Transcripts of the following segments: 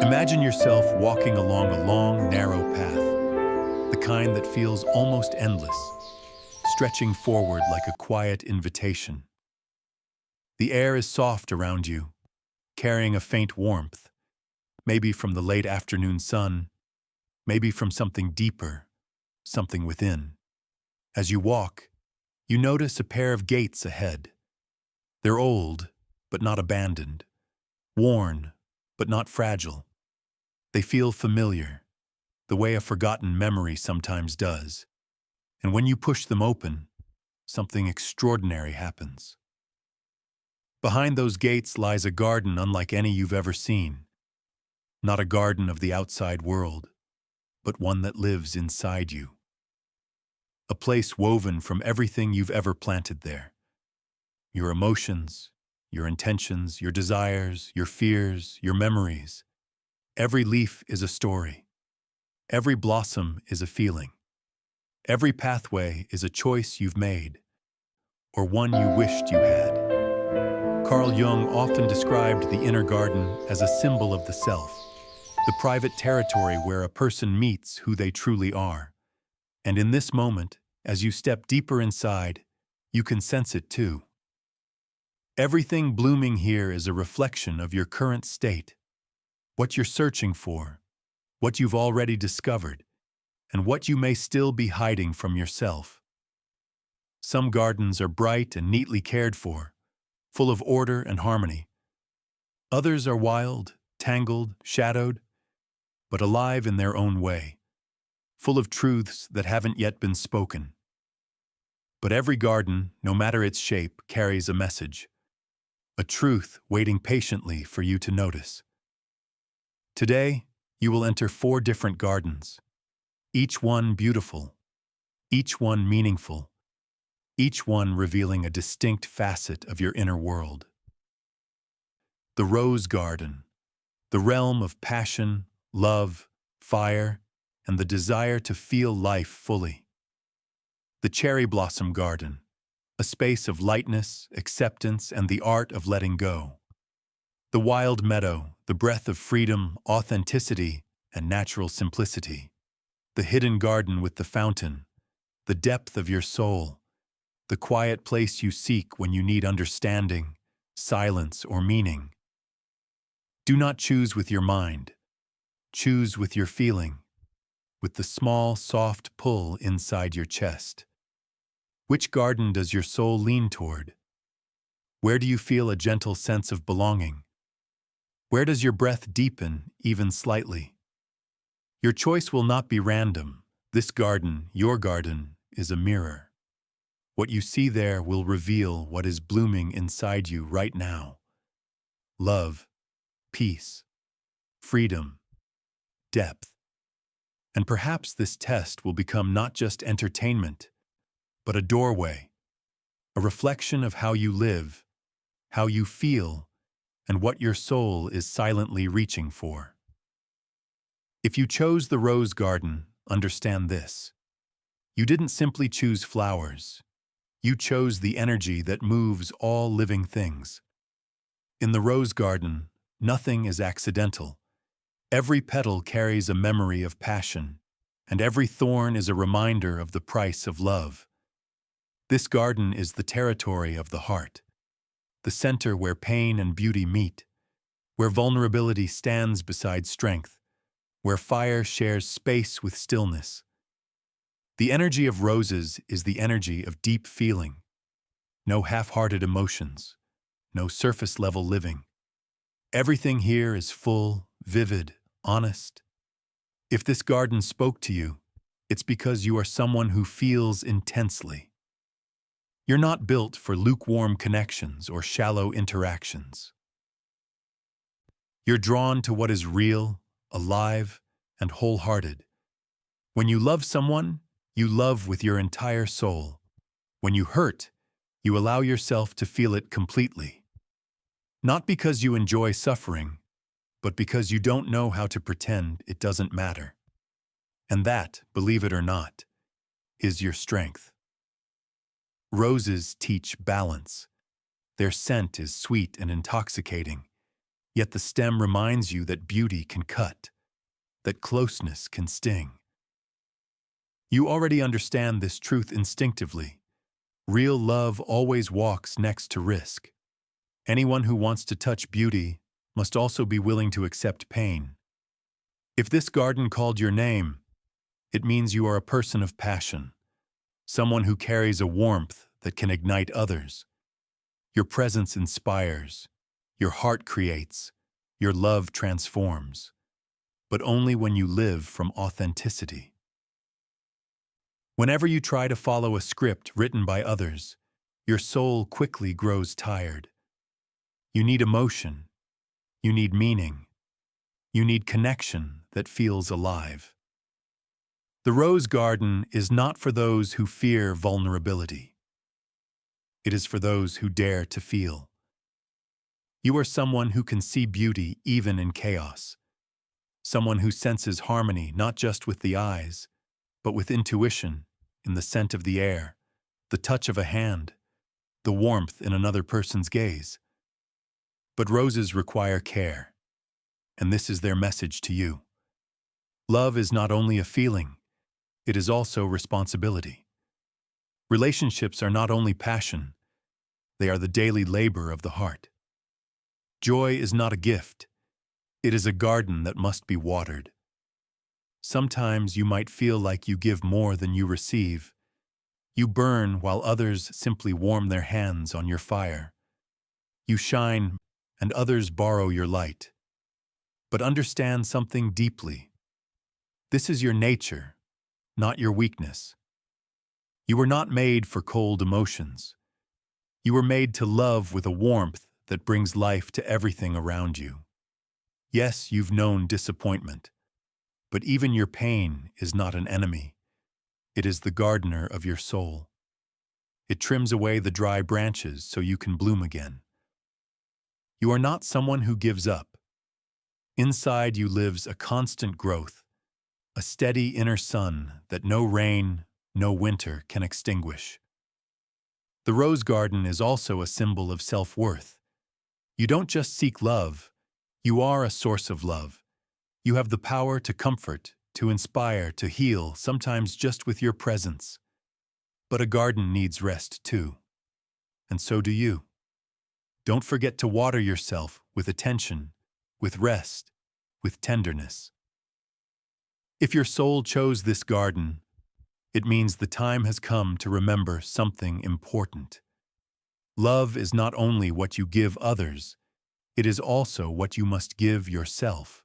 Imagine yourself walking along a long, narrow path, the kind that feels almost endless, stretching forward like a quiet invitation. The air is soft around you, carrying a faint warmth, maybe from the late afternoon sun, maybe from something deeper, something within. As you walk, you notice a pair of gates ahead. They're old, but not abandoned, worn, but not fragile. They feel familiar, the way a forgotten memory sometimes does. And when you push them open, something extraordinary happens. Behind those gates lies a garden unlike any you've ever seen. Not a garden of the outside world, but one that lives inside you. A place woven from everything you've ever planted there. Your emotions, your intentions, your desires, your fears, your memories. Every leaf is a story. Every blossom is a feeling. Every pathway is a choice you've made, or one you wished you had. Carl Jung often described the inner garden as a symbol of the self, the private territory where a person meets who they truly are. And in this moment, as you step deeper inside, you can sense it too. Everything blooming here is a reflection of your current state, what you're searching for, what you've already discovered, and what you may still be hiding from yourself. Some gardens are bright and neatly cared for, full of order and harmony. Others are wild, tangled, shadowed, but alive in their own way, full of truths that haven't yet been spoken. But every garden, no matter its shape, carries a message, a truth waiting patiently for you to notice. Today, you will enter 4 different gardens, each one beautiful, each one meaningful, each one revealing a distinct facet of your inner world. The Rose Garden, the realm of passion, love, fire, and the desire to feel life fully. The Cherry Blossom Garden, a space of lightness, acceptance, and the art of letting go. The Wild Meadow, the breath of freedom, authenticity, and natural simplicity. The Hidden Garden with the fountain, the depth of your soul, the quiet place you seek when you need understanding, silence, or meaning. Do not choose with your mind. Choose with your feeling, with the small, soft pull inside your chest. Which garden does your soul lean toward? Where do you feel a gentle sense of belonging? Where does your breath deepen, even slightly? Your choice will not be random. This garden, your garden, is a mirror. What you see there will reveal what is blooming inside you right now. Love, peace, freedom, depth. And perhaps this test will become not just entertainment, but a doorway, a reflection of how you live, how you feel, and what your soul is silently reaching for. If you chose the Rose Garden, understand this. You didn't simply choose flowers. You chose the energy that moves all living things. In the Rose Garden, nothing is accidental. Every petal carries a memory of passion, and every thorn is a reminder of the price of love. This garden is the territory of the heart, the center where pain and beauty meet, where vulnerability stands beside strength, where fire shares space with stillness. The energy of roses is the energy of deep feeling. No half-hearted emotions, no surface-level living. Everything here is full, vivid, honest. If this garden spoke to you, it's because you are someone who feels intensely. You're not built for lukewarm connections or shallow interactions. You're drawn to what is real, alive, and wholehearted. When you love someone, you love with your entire soul. When you hurt, you allow yourself to feel it completely. Not because you enjoy suffering, but because you don't know how to pretend it doesn't matter. And that, believe it or not, is your strength. Roses teach balance. Their scent is sweet and intoxicating, Yet the stem reminds you that beauty can cut, that closeness can sting. You already understand this truth instinctively. Real love always walks next to risk. Anyone who wants to touch beauty must also be willing to accept pain. If this garden called your name, it means you are a person of passion, someone who carries a warmth that can ignite others. Your presence inspires, your heart creates, your love transforms, but only when you live from authenticity. Whenever you try to follow a script written by others, your soul quickly grows tired. You need emotion, you need meaning, you need connection that feels alive. The rose garden is not for those who fear vulnerability. It is for those who dare to feel. You are someone who can see beauty even in chaos. Someone who senses harmony not just with the eyes, but with intuition in the scent of the air, the touch of a hand, the warmth in another person's gaze. But roses require care, and this is their message to you. Love is not only a feeling, it is also responsibility. Relationships are not only passion, they are the daily labor of the heart. Joy is not a gift, it is a garden that must be watered. Sometimes you might feel like you give more than you receive. You burn while others simply warm their hands on your fire. You shine and others borrow your light. But understand something deeply. This is your nature, not your weakness. You were not made for cold emotions. You were made to love with a warmth that brings life to everything around you. Yes, you've known disappointment, but even your pain is not an enemy. It is the gardener of your soul. It trims away the dry branches so you can bloom again. You are not someone who gives up. Inside you lives a constant growth, a steady inner sun that no rain, no winter can extinguish. The rose garden is also a symbol of self-worth. You don't just seek love, you are a source of love. You have the power to comfort, to inspire, to heal, sometimes just with your presence. But a garden needs rest too. And so do you. Don't forget to water yourself with attention, with rest, with tenderness. If your soul chose this garden, it means the time has come to remember something important. Love is not only what you give others, it is also what you must give yourself.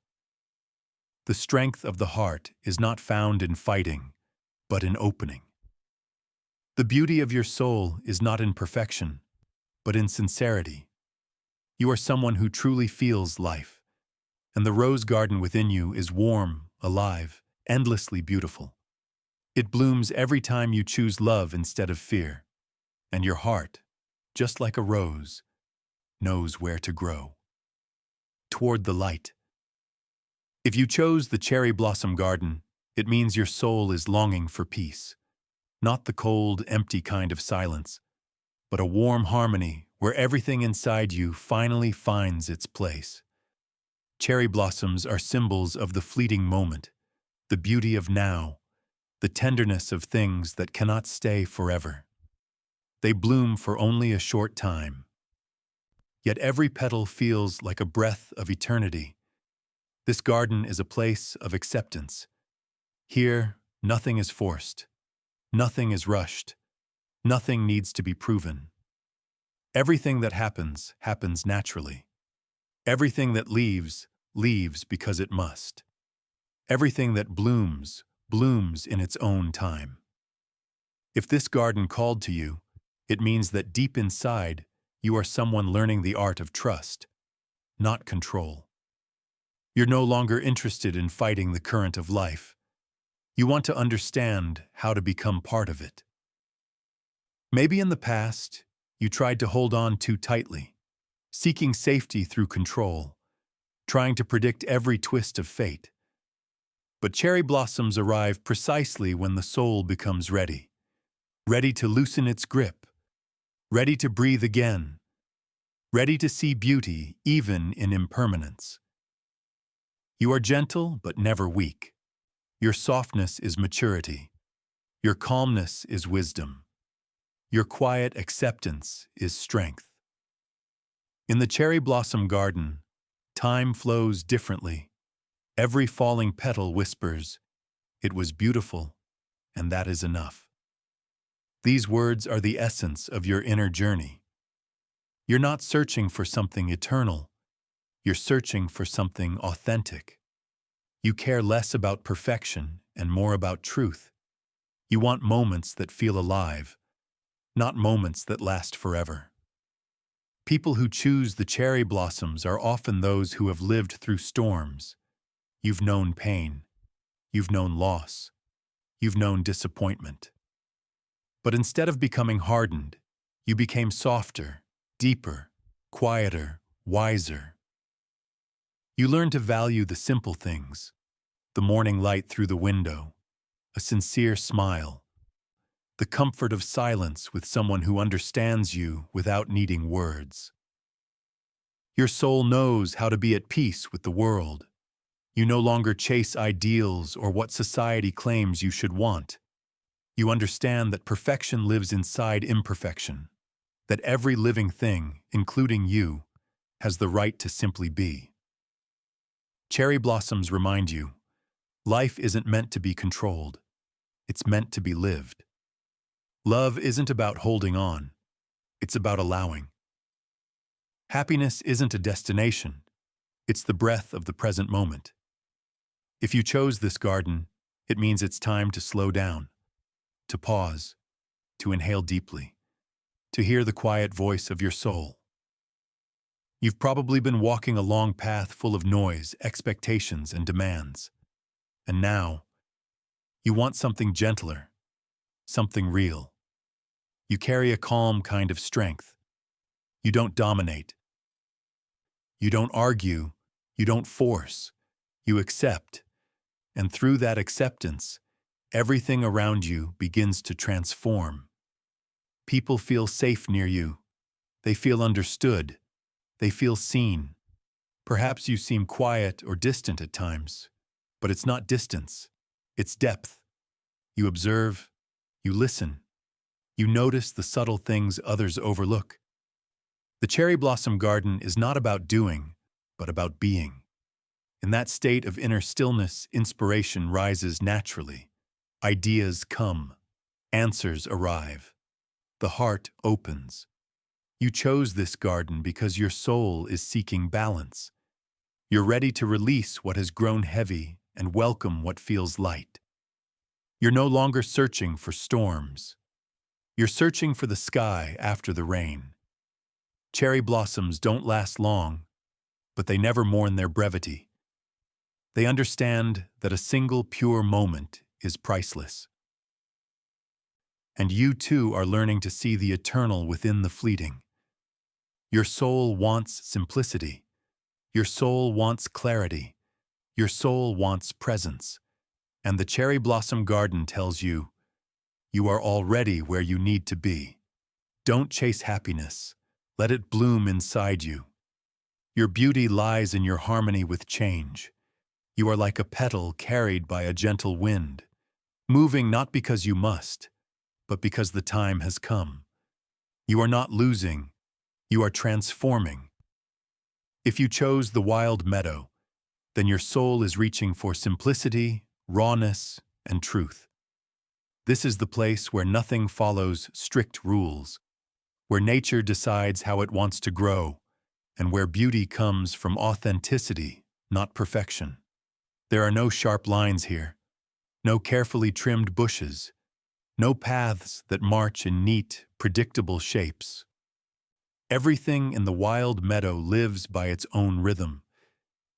The strength of the heart is not found in fighting, but in opening. The beauty of your soul is not in perfection, but in sincerity. You are someone who truly feels life, and the rose garden within you is warm, alive, endlessly beautiful. It blooms every time you choose love instead of fear, and your heart, just like a rose, knows where to grow. Toward the light. If you chose the cherry blossom garden, it means your soul is longing for peace. Not the cold, empty kind of silence, but a warm harmony where everything inside you finally finds its place. Cherry blossoms are symbols of the fleeting moment, the beauty of now, the tenderness of things that cannot stay forever. They bloom for only a short time. Yet every petal feels like a breath of eternity. This garden is a place of acceptance. Here, nothing is forced. Nothing is rushed. Nothing needs to be proven. Everything that happens, happens naturally. Everything that leaves, leaves because it must. Everything that blooms, blooms in its own time. If this garden called to you, it means that deep inside, you are someone learning the art of trust, not control. You're no longer interested in fighting the current of life. You want to understand how to become part of it. Maybe in the past, you tried to hold on too tightly, seeking safety through control, trying to predict every twist of fate. But cherry blossoms arrive precisely when the soul becomes ready, ready to loosen its grip, ready to breathe again, ready to see beauty even in impermanence. You are gentle but never weak. Your softness is maturity. Your calmness is wisdom. Your quiet acceptance is strength. In the cherry blossom garden, time flows differently. Every falling petal whispers, "It was beautiful, and that is enough." These words are the essence of your inner journey. You're not searching for something eternal. You're searching for something authentic. You care less about perfection and more about truth. You want moments that feel alive, not moments that last forever. People who choose the cherry blossoms are often those who have lived through storms. You've known pain. You've known loss. You've known disappointment. But instead of becoming hardened, you became softer, deeper, quieter, wiser. You learned to value the simple things, the morning light through the window, a sincere smile, the comfort of silence with someone who understands you without needing words. Your soul knows how to be at peace with the world. You no longer chase ideals or what society claims you should want. You understand that perfection lives inside imperfection, that every living thing, including you, has the right to simply be. Cherry blossoms remind you, life isn't meant to be controlled. It's meant to be lived. Love isn't about holding on. It's about allowing. Happiness isn't a destination. It's the breath of the present moment. If you chose this garden, it means it's time to slow down, to pause, to inhale deeply, to hear the quiet voice of your soul. You've probably been walking a long path full of noise, expectations, and demands. And now, you want something gentler, something real. You carry a calm kind of strength. You don't dominate. You don't argue. You don't force. You accept. And through that acceptance, everything around you begins to transform. People feel safe near you. They feel understood. They feel seen. Perhaps you seem quiet or distant at times, but it's not distance. It's depth. You observe. You listen. You notice the subtle things others overlook. The cherry blossom garden is not about doing, but about being. In that state of inner stillness, inspiration rises naturally. Ideas come. Answers arrive. The heart opens. You chose this garden because your soul is seeking balance. You're ready to release what has grown heavy and welcome what feels light. You're no longer searching for storms. You're searching for the sky after the rain. Cherry blossoms don't last long, but they never mourn their brevity. They understand that a single pure moment is priceless. And you too are learning to see the eternal within the fleeting. Your soul wants simplicity. Your soul wants clarity. Your soul wants presence. And the cherry blossom garden tells you, you are already where you need to be. Don't chase happiness. Let it bloom inside you. Your beauty lies in your harmony with change. You are like a petal carried by a gentle wind, moving not because you must, but because the time has come. You are not losing. You are transforming. If you chose the wild meadow, then your soul is reaching for simplicity, rawness, and truth. This is the place where nothing follows strict rules, where nature decides how it wants to grow, and where beauty comes from authenticity, not perfection. There are no sharp lines here, no carefully trimmed bushes, no paths that march in neat, predictable shapes. Everything in the wild meadow lives by its own rhythm,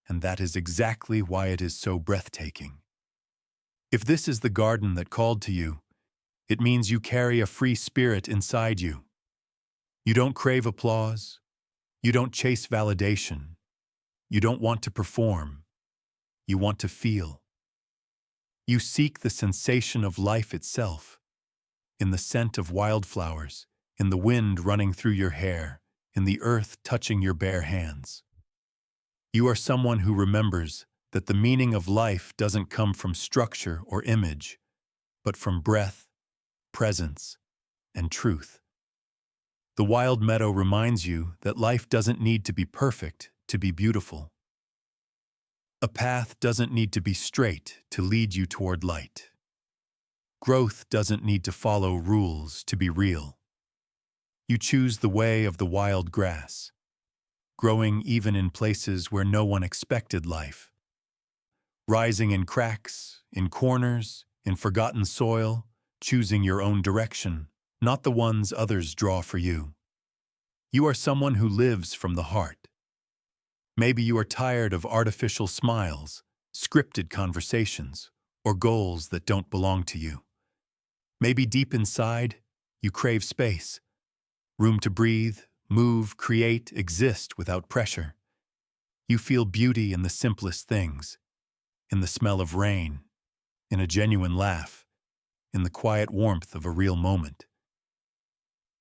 and that is exactly why it is so breathtaking. If this is the garden that called to you, it means you carry a free spirit inside you. You don't crave applause. You don't chase validation. You don't want to perform. You want to feel. You seek the sensation of life itself, in the scent of wildflowers, in the wind running through your hair, in the earth touching your bare hands. You are someone who remembers that the meaning of life doesn't come from structure or image, but from breath, presence, and truth. The Wild Meadow reminds you that life doesn't need to be perfect to be beautiful. A path doesn't need to be straight to lead you toward light. Growth doesn't need to follow rules to be real. You choose the way of the wild grass, growing even in places where no one expected life. Rising in cracks, in corners, in forgotten soil, choosing your own direction, not the ones others draw for you. You are someone who lives from the heart. Maybe you are tired of artificial smiles, scripted conversations, or goals that don't belong to you. Maybe deep inside, you crave space, room to breathe, move, create, exist without pressure. You feel beauty in the simplest things, in the smell of rain, in a genuine laugh, in the quiet warmth of a real moment.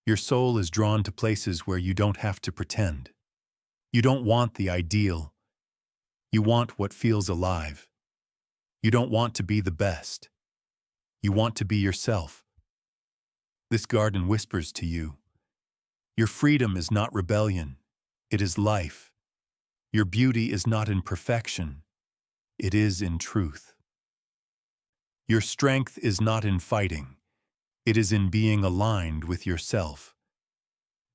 Your soul is drawn to places where you don't have to pretend. You don't want the ideal. You want what feels alive. You don't want to be the best. You want to be yourself. This garden whispers to you. Your freedom is not rebellion. It is life. Your beauty is not in perfection. It is in truth. Your strength is not in fighting. It is in being aligned with yourself.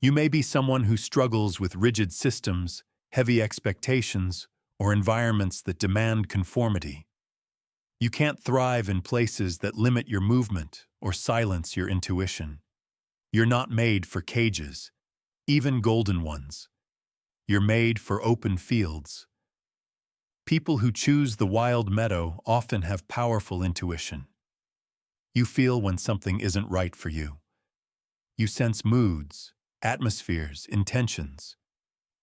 You may be someone who struggles with rigid systems, heavy expectations, or environments that demand conformity. You can't thrive in places that limit your movement or silence your intuition. You're not made for cages, even golden ones. You're made for open fields. People who choose the Wild Meadow often have powerful intuition. You feel when something isn't right for you. You sense moods, atmospheres, intentions,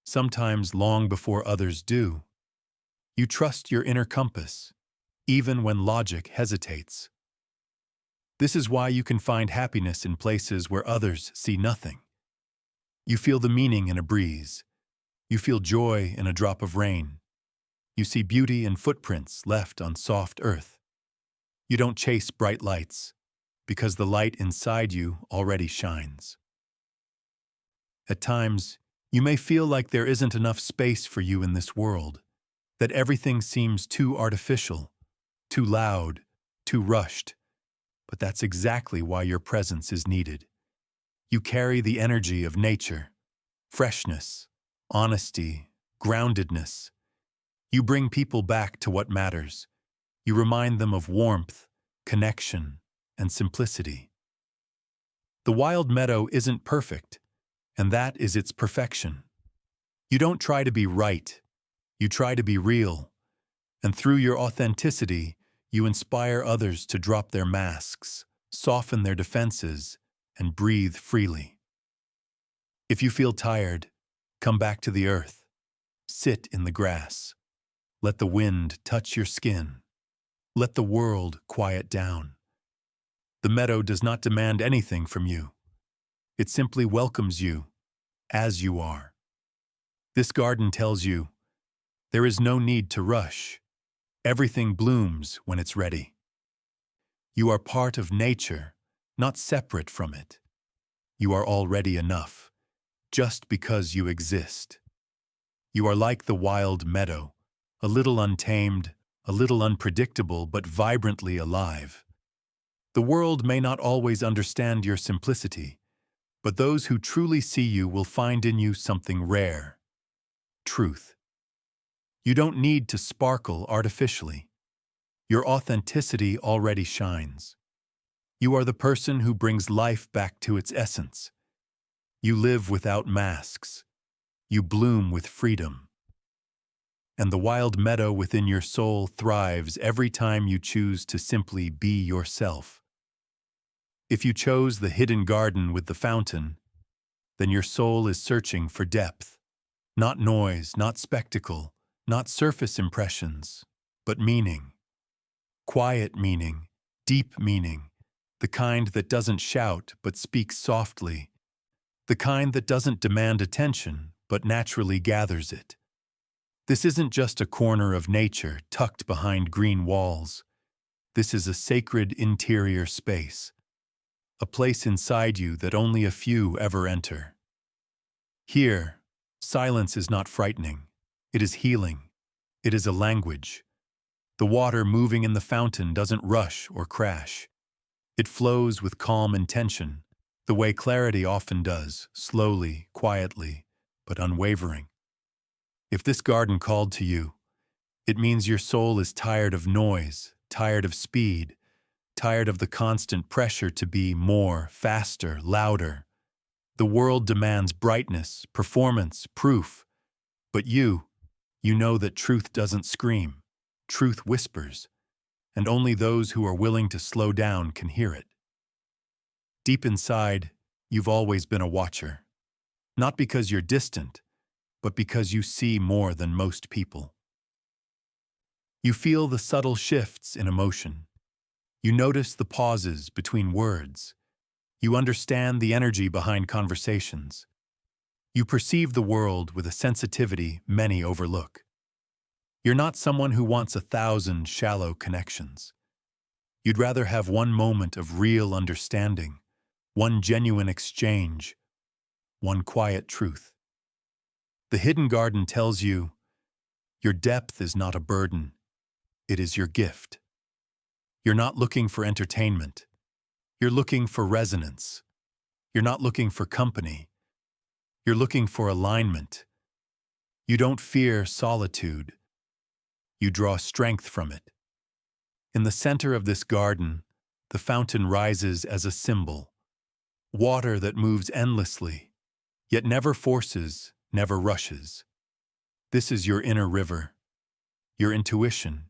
sometimes long before others do. You trust your inner compass, even when logic hesitates. This is why you can find happiness in places where others see nothing. You feel the meaning in a breeze. You feel joy in a drop of rain. You see beauty in footprints left on soft earth. You don't chase bright lights, because the light inside you already shines. At times, you may feel like there isn't enough space for you in this world, that everything seems too artificial, too loud, too rushed. But that's exactly why your presence is needed. You carry the energy of nature, freshness, honesty, groundedness. You bring people back to what matters. You remind them of warmth, connection, and simplicity. The Wild Meadow isn't perfect, and that is its perfection. You don't try to be right, you try to be real, and through your authenticity, you inspire others to drop their masks, soften their defenses, and breathe freely. If you feel tired, come back to the earth. Sit in the grass. Let the wind touch your skin. Let the world quiet down. The meadow does not demand anything from you. It simply welcomes you, as you are. This garden tells you, there is no need to rush. Everything blooms when it's ready. You are part of nature, not separate from it. You are already enough, just because you exist. You are like the Wild Meadow, a little untamed, a little unpredictable, but vibrantly alive. The world may not always understand your simplicity, but those who truly see you will find in you something rare: truth. You don't need to sparkle artificially. Your authenticity already shines. You are the person who brings life back to its essence. You live without masks. You bloom with freedom. And the Wild Meadow within your soul thrives every time you choose to simply be yourself. If you chose the hidden garden with the fountain, then your soul is searching for depth. Not noise, not spectacle, not surface impressions, but meaning. Quiet meaning, deep meaning, the kind that doesn't shout but speaks softly. the kind that doesn't demand attention but naturally gathers it. This isn't just a corner of nature tucked behind green walls. This is a sacred interior space, a place inside you that only a few ever enter. Here, silence is not frightening. It is healing. It is a language. The water moving in the fountain doesn't rush or crash. It flows with calm intention, the way clarity often does, slowly, quietly, but unwavering. If this garden called to you, it means your soul is tired of noise, tired of speed, tired of the constant pressure to be more, faster, louder. The world demands brightness, performance, proof. But you know that truth doesn't scream. Truth whispers, and only those who are willing to slow down can hear it. Deep inside, you've always been a watcher. Not because you're distant, but because you see more than most people. You feel the subtle shifts in emotion. You notice the pauses between words. You understand the energy behind conversations. You perceive the world with a sensitivity many overlook. You're not someone who wants 1,000 shallow connections. You'd rather have one moment of real understanding, one genuine exchange, one quiet truth. The hidden garden tells you, your depth is not a burden, it is your gift. You're not looking for entertainment. You're looking for resonance. You're not looking for company. You're looking for alignment. You don't fear solitude. You draw strength from it. In the center of this garden, the fountain rises as a symbol. Water that moves endlessly, yet never forces, never rushes. This is your inner river, your intuition,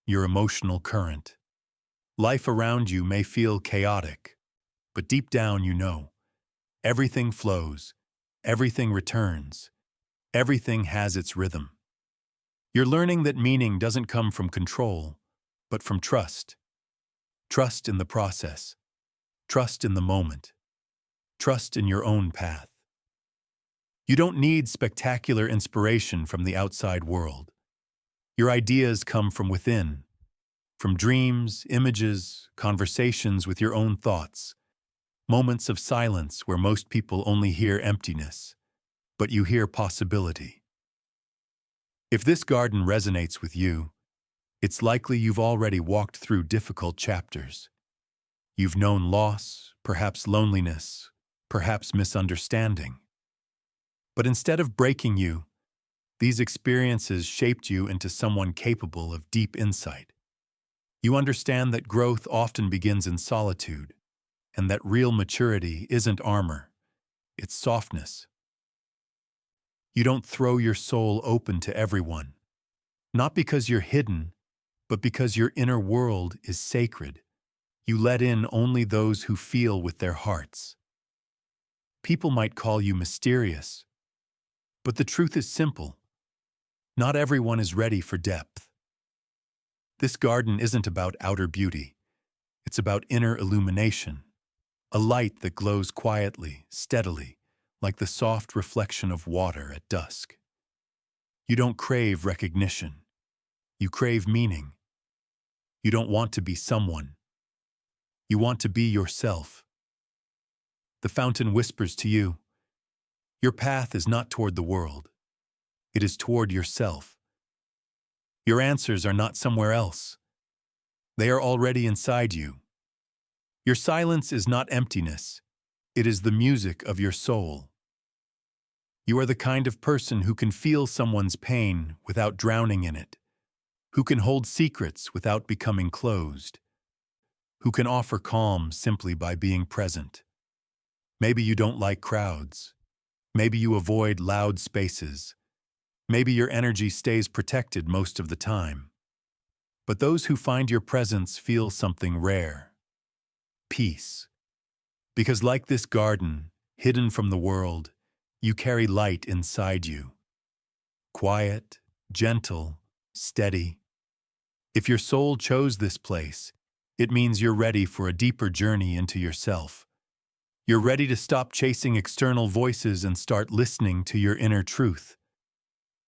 your emotional current. Life around you may feel chaotic, but deep down you know, everything flows, everything returns, everything has its rhythm. You're learning that meaning doesn't come from control, but from trust. Trust in the process. Trust in the moment. Trust in your own path. You don't need spectacular inspiration from the outside world. Your ideas come from within, from dreams, images, conversations with your own thoughts, moments of silence where most people only hear emptiness, but you hear possibility. If this garden resonates with you, it's likely you've already walked through difficult chapters. You've known loss, perhaps loneliness, perhaps misunderstanding. But instead of breaking you, these experiences shaped you into someone capable of deep insight. You understand that growth often begins in solitude, and that real maturity isn't armor, it's softness. You don't throw your soul open to everyone, not because you're hidden, but because your inner world is sacred. You let in only those who feel with their hearts. People might call you mysterious, but the truth is simple. Not everyone is ready for depth. This garden isn't about outer beauty. It's about inner illumination, a light that glows quietly, steadily, like the soft reflection of water at dusk. You don't crave recognition. You crave meaning. You don't want to be someone. You want to be yourself. The fountain whispers to you, your path is not toward the world. It is toward yourself. Your answers are not somewhere else. They are already inside you. Your silence is not emptiness. It is the music of your soul. You are the kind of person who can feel someone's pain without drowning in it, who can hold secrets without becoming closed, who can offer calm simply by being present. Maybe you don't like crowds. Maybe you avoid loud spaces. Maybe your energy stays protected most of the time. But those who find your presence feel something rare. Peace. Because like this garden, hidden from the world, you carry light inside you. Quiet, gentle, steady. If your soul chose this place, it means you're ready for a deeper journey into yourself. You're ready to stop chasing external voices and start listening to your inner truth.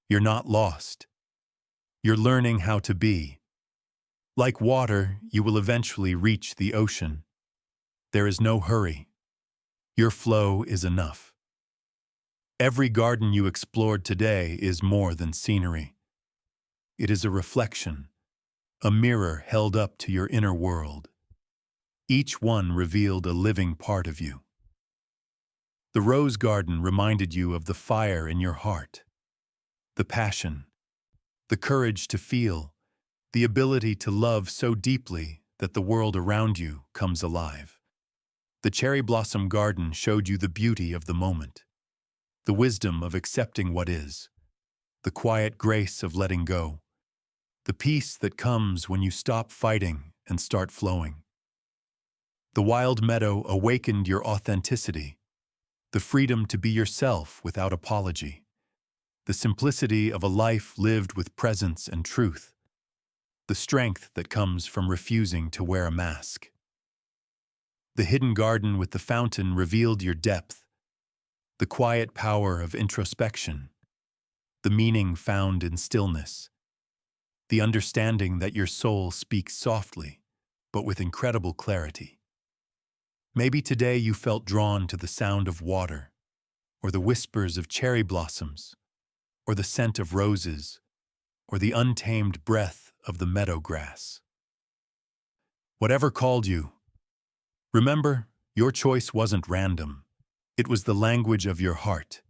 You're not lost. You're learning how to be. Like water, you will eventually reach the ocean. There is no hurry. Your flow is enough. Every garden you explored today is more than scenery. It is a reflection, a mirror held up to your inner world. Each one revealed a living part of you. The rose garden reminded you of the fire in your heart, the passion, the courage to feel, the ability to love so deeply that the world around you comes alive. The cherry blossom garden showed you the beauty of the moment, the wisdom of accepting what is, the quiet grace of letting go, the peace that comes when you stop fighting and start flowing. The wild meadow awakened your authenticity, the freedom to be yourself without apology, the simplicity of a life lived with presence and truth, the strength that comes from refusing to wear a mask. The hidden garden with the fountain revealed your depth, the quiet power of introspection, the meaning found in stillness, the understanding that your soul speaks softly, but with incredible clarity. Maybe today you felt drawn to the sound of water, or the whispers of cherry blossoms, or the scent of roses, or the untamed breath of the meadow grass. Whatever called you, remember, your choice wasn't random. It was the language of your heart.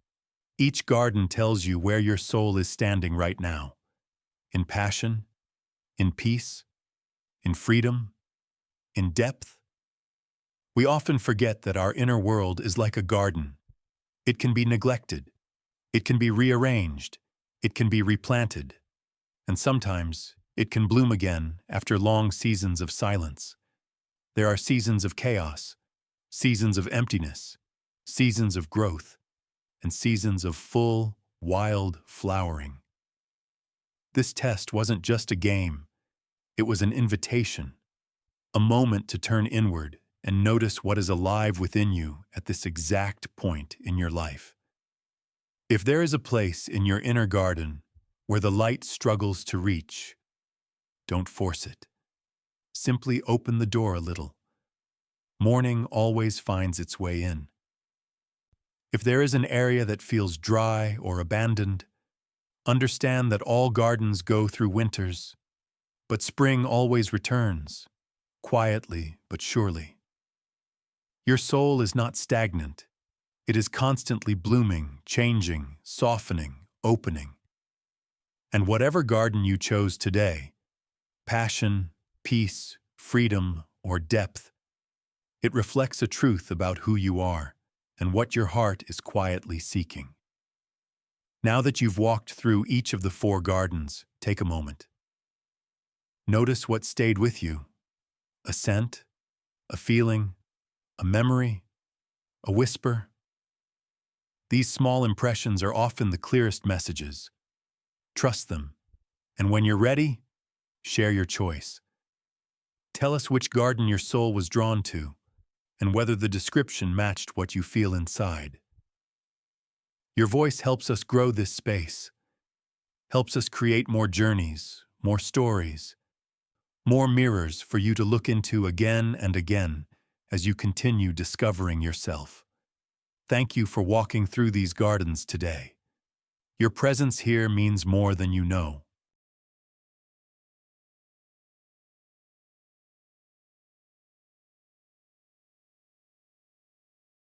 Each garden tells you where your soul is standing right now. In passion, in peace, in freedom, in depth. We often forget that our inner world is like a garden. It can be neglected. It can be rearranged. It can be replanted. And sometimes it can bloom again after long seasons of silence. There are seasons of chaos, seasons of emptiness, seasons of growth, and seasons of full, wild flowering. This test wasn't just a game. It was an invitation, a moment to turn inward and notice what is alive within you at this exact point in your life. If there is a place in your inner garden where the light struggles to reach, don't force it. Simply open the door a little. Morning always finds its way in. If there is an area that feels dry or abandoned, understand that all gardens go through winters, but spring always returns, quietly but surely. Your soul is not stagnant. It is constantly blooming, changing, softening, opening. And whatever garden you chose today, passion, peace, freedom, or depth, it reflects a truth about who you are and what your heart is quietly seeking. Now that you've walked through each of the 4 gardens, take a moment. Notice what stayed with you: a scent, a feeling, a memory, a whisper. These small impressions are often the clearest messages. Trust them, and when you're ready, share your choice. Tell us which garden your soul was drawn to, and whether the description matched what you feel inside. Your voice helps us grow this space, helps us create more journeys, more stories, more mirrors for you to look into again and again as you continue discovering yourself. Thank you for walking through these gardens today. Your presence here means more than you know.